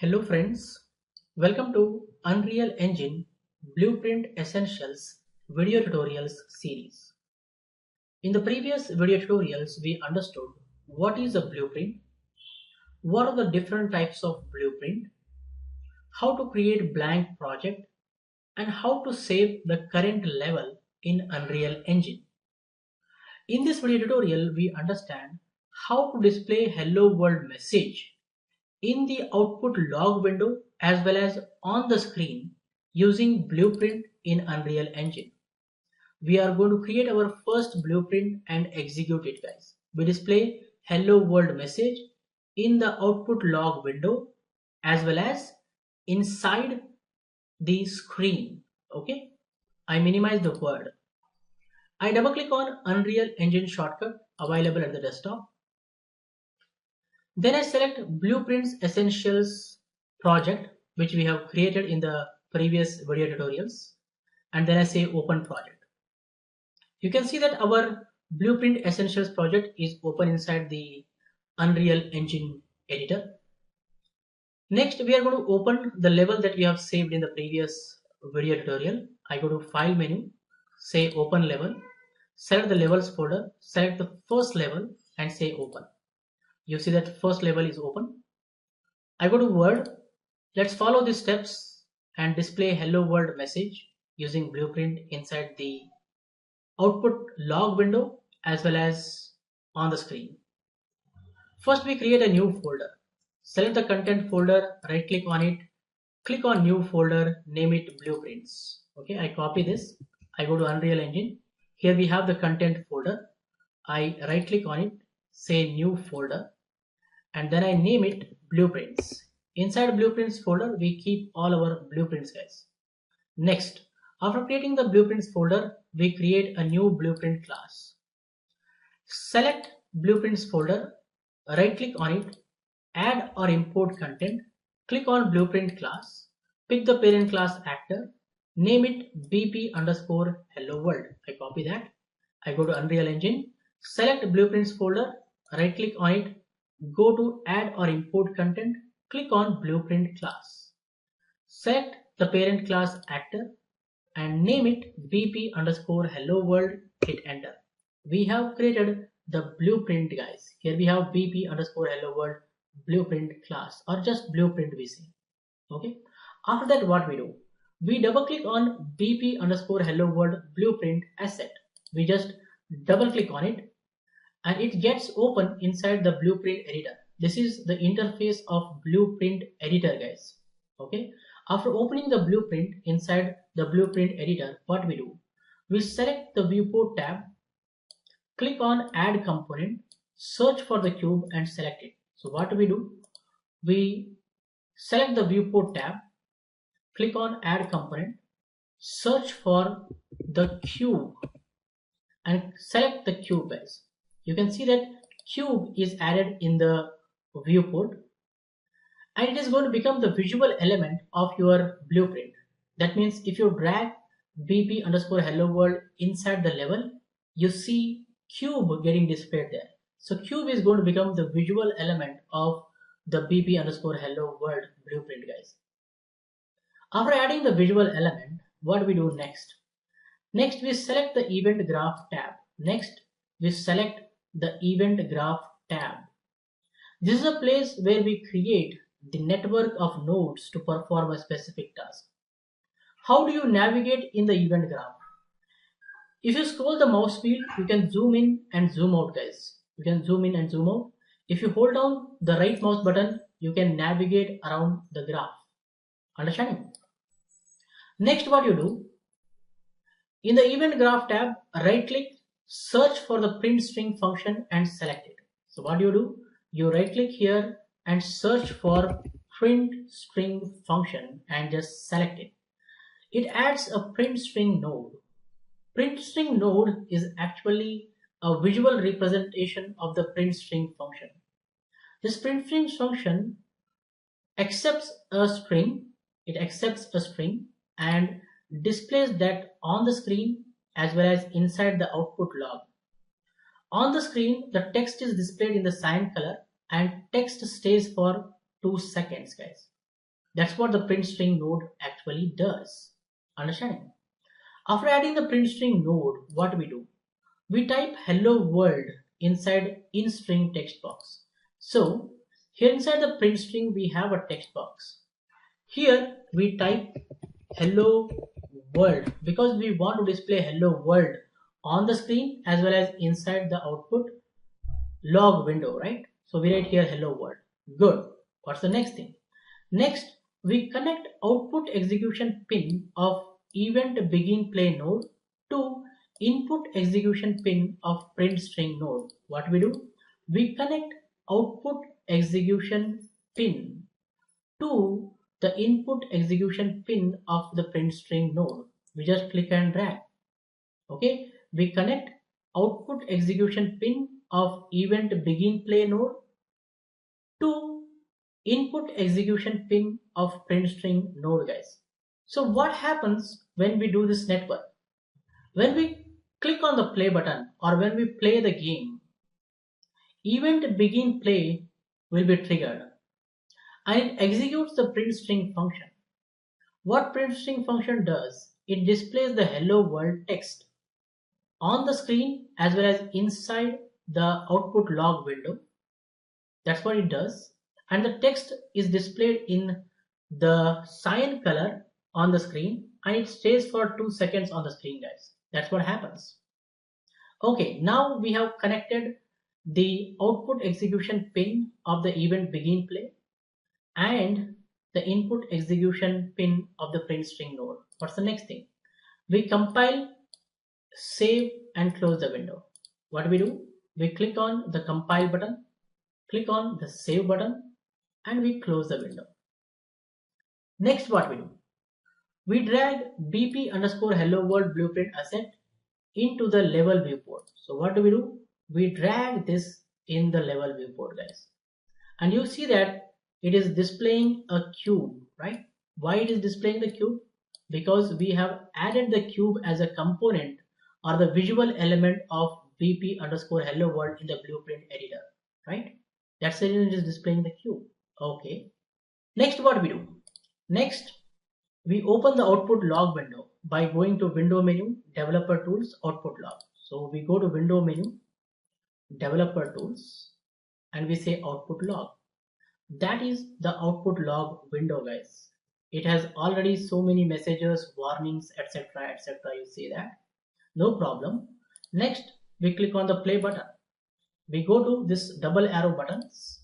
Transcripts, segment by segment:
Hello friends, welcome to Unreal Engine Blueprint Essentials video tutorials series. In the previous video tutorials, we understood what is a blueprint, what are the different types of blueprint, how to create blank project, and how to save the current level in Unreal Engine. In this video tutorial, we understand how to display hello world message in the output log window as well as on the screen using blueprint in Unreal Engine. We are going to create our first blueprint and execute it, guys. We display hello world message in the output log window as well as inside the screen. Okay, I minimize the word. I double click on Unreal Engine shortcut available at the desktop. Then I select Blueprints Essentials project, which we have created in the previous video tutorials, and then I say Open Project. You can see that our Blueprint Essentials project is open inside the Unreal Engine editor. Next, we are going to open the level that we have saved in the previous video tutorial. I go to File menu, say Open Level, select the Levels folder, select the first level and say Open. You see that first level is open. I go to Word. Let's follow these steps and display hello world message using blueprint inside the output log window as well as on the screen. First, we create a new folder. Select the content folder, right click on it, click on new folder, name it blueprints. Okay, I copy this. I go to Unreal Engine. Here we have the content folder. I right click on it, say new folder, and then I name it blueprints. Inside blueprints folder, we keep all our blueprints, guys. Next, after creating the blueprints folder, we create a new blueprint class. Select blueprints folder, right click on it, add or import content, click on blueprint class, pick the parent class actor, name it bp underscore hello world. I copy that. I go to Unreal Engine, select blueprints folder, right click on it, go to add or import content, click on blueprint class. Select the parent class actor and name it bp underscore hello world, hit enter. We have created the blueprint, guys. Here we have bp underscore hello world blueprint class, or just blueprint we say. Okay. After that, what we do? We double click on bp underscore hello world blueprint asset. We just double click on it and it gets open inside the blueprint editor. This is the interface of blueprint editor, guys. Okay. After opening the blueprint inside the blueprint editor, what we do? We select the viewport tab, click on add component, search for the cube and select it. So what do? We select the viewport tab, click on add component, search for the cube and select the cube, guys. You can see that cube is added in the viewport and it is going to become the visual element of your blueprint. That means if you drag bp underscore hello world inside the level, you see cube getting displayed there. So cube is going to become the visual element of the bp underscore hello world blueprint, guys. After adding the visual element, what we do next? Next, we select the event graph tab. Next, we select the event graph tab. This is a place where we create the network of nodes to perform a specific task. How do you navigate in the event graph? If you scroll the mouse wheel, you can zoom in and zoom out, guys. You can zoom in and zoom out. If you hold down the right mouse button, you can navigate around the graph. Understanding? Next, what you do? In the event graph tab, right click, search for the print string function and select it. So what do? You right click here and search for print string function and just select it. It adds a print string node. Print string node is actually a visual representation of the print string function. This print string function accepts a string, and displays that on the screen as well as inside the output log. On the screen, the text is displayed in the cyan color and text stays for 2 seconds, guys. That's what the print string node actually does. Understanding? After adding the print string node, what we do? We type hello world inside in string text box. So here inside the print string we have a text box. Here we type hello world because we want to display hello world on the screen as well as inside the output log window, right? So we write here hello world. Good. What's the next thing? Next, we connect output execution pin of event begin play node to input execution pin of print string node. What we do? We connect output execution pin to the input execution pin of the print string node. We just click and drag. Okay, we connect output execution pin of event begin play node to input execution pin of print string node, guys. So what happens when we do this network? When we click on the play button or when we play the game, event begin play will be triggered and it executes the print string function. What print string function does? It displays the hello world text on the screen as well as inside the output log window. That's what it does. And the text is displayed in the cyan color on the screen and it stays for 2 seconds on the screen, guys. That's what happens. Okay, now we have connected the output execution pin of the event begin play and the input execution pin of the print string node. What's the next thing? We compile, save and close the window. What we do? We click on the compile button, click on the save button and we close the window. Next, what we do? We drag bp underscore hello world blueprint asset into the level viewport. So what do? We drag this in the level viewport, guys. And you see that it is displaying a cube, right? Why it is displaying the cube? Because we have added the cube as a component or the visual element of bp underscore hello world in the blueprint editor, right? That's the reason it is displaying the cube. Okay. Next, what we do? Next, we open the output log window by going to window menu, developer tools, output log. So we go to window menu, developer tools, and we say output log. That is the output log window, guys. It has already so many messages, warnings, etc., etc. You see that? No problem. Next, we click on the play button. We go to this double arrow buttons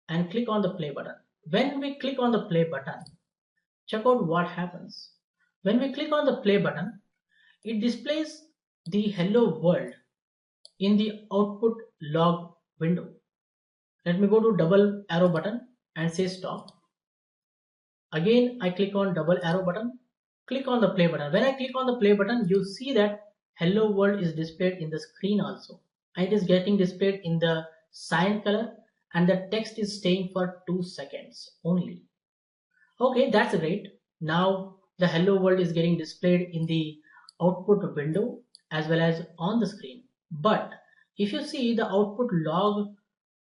and click on the play button. When we click on the play button, check out what happens. When we click on the play button, it displays the hello world in the output log window. Let me go to double arrow button and say stop. Again, I click on double arrow button, click on the play button. When I click on the play button, you see that hello world is displayed in the screen also. And it is getting displayed in the cyan color and the text is staying for 2 seconds only. Okay, that's great. Now the hello world is getting displayed in the output window as well as on the screen. But if you see, the output log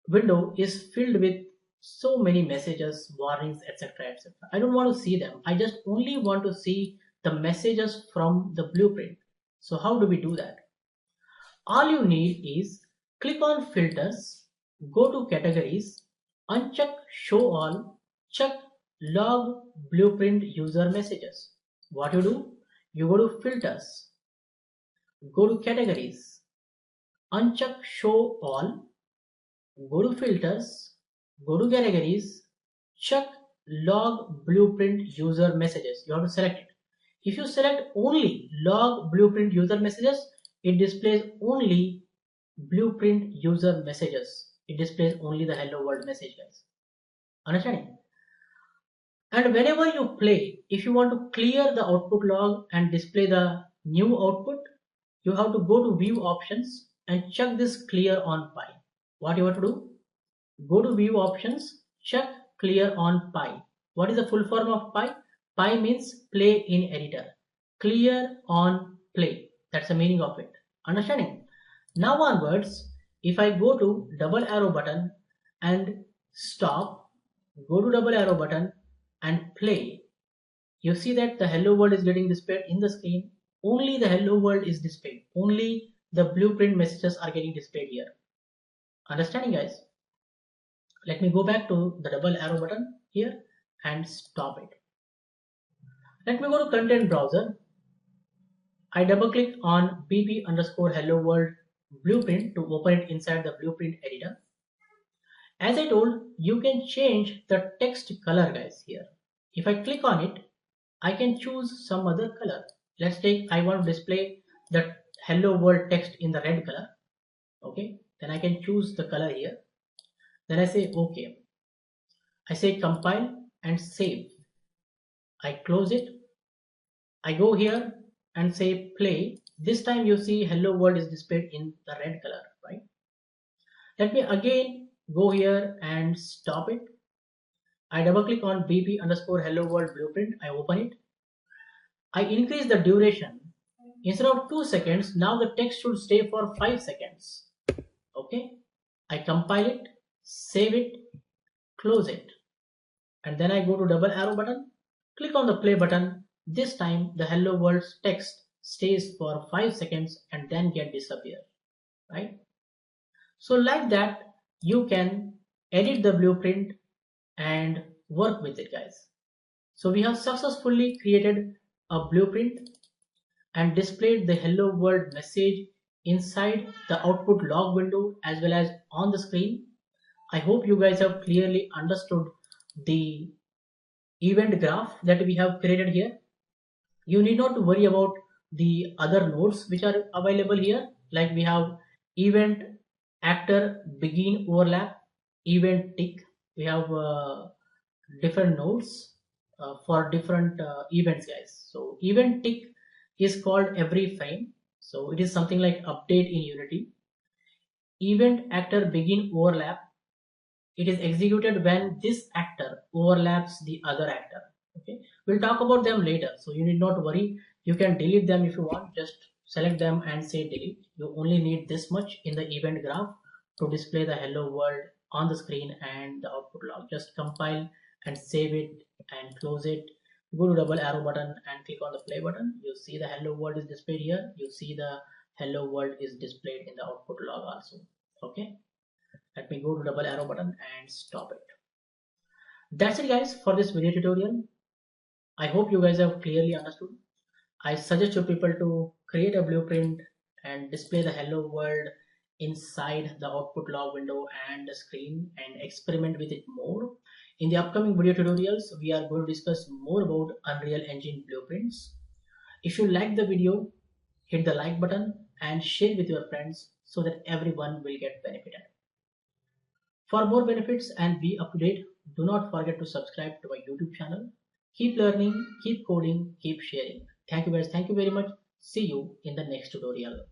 window is filled with so many messages, warnings, etc., etc. I don't want to see them. I just only want to see the messages from the blueprint. So how do we do that? All you need is click on filters, go to categories, uncheck show all, check log blueprint user messages. What you do? You go to filters, go to categories, uncheck show all, go to filters, go to categories, check log blueprint user messages. You have to select it. If you select only log blueprint user messages, it displays only blueprint user messages. It displays only the hello world message, guys. Understanding? And whenever you play, if you want to clear the output log and display the new output, you have to go to view options and check this clear on pi. What you have to do? Go to view options, check clear on pi. What is the full form of pi? Pi means play in editor. Clear on play. That's the meaning of it. Understanding? Now onwards, if I go to double arrow button and stop, go to double arrow button and play, you see that the hello world is getting displayed in the screen. Only the hello world is displayed. Only the blueprint messages are getting displayed here. Understanding, guys? Let me go back to the double arrow button here and stop it. Let me go to content browser. I double click on pp underscore hello world blueprint to open it inside the blueprint editor. As I told, you can change the text color, guys, here. If I click on it, I can choose some other color. Let's take, I want to display the hello world text in the red color. Okay, then I can choose the color here. Then I say okay. I say compile and save. I close it. I go here and say play. This time you see hello world is displayed in the red color, right? Let me again go here and stop it. I double click on bp underscore hello world blueprint. I open it. I increase the duration. Instead of 2 seconds, now the text should stay for 5 seconds. Okay. I compile it, save it, close it. And then I go to double arrow button, click on the play button. This time the hello world text stays for 5 seconds and then get disappear, right? So like that, you can edit the blueprint and work with it, guys. So we have successfully created a blueprint and displayed the hello world message inside the output log window as well as on the screen. I hope you guys have clearly understood the event graph that we have created here. You need not to worry about the other nodes which are available here, like we have event actor begin overlap, event tick. We have different nodes for different events, guys. So event tick is called every frame, so it is something like update in Unity. Event actor begin overlap, it is executed when this actor overlaps the other actor. Okay, we'll talk about them later, so you need not worry. You can delete them if you want. Just select them and say delete. You only need this much in the event graph to display the hello world on the screen and the output log. Just compile and save it and close it. Go to double arrow button and click on the play button. You see the hello world is displayed here. You see the hello world is displayed in the output log also. Okay, let me go to double arrow button and stop it. That's it, guys, for this video tutorial. I hope you guys have clearly understood. I suggest you people to create a blueprint and display the hello world inside the output log window and the screen and experiment with it more. In the upcoming video tutorials, we are going to discuss more about Unreal Engine blueprints. If you like the video, hit the like button and share with your friends so that everyone will get benefited. For more benefits and be up to date, do not forget to subscribe to my YouTube channel. Keep learning, keep coding, keep sharing. Thank you guys. Thank you very much. See you in the next tutorial.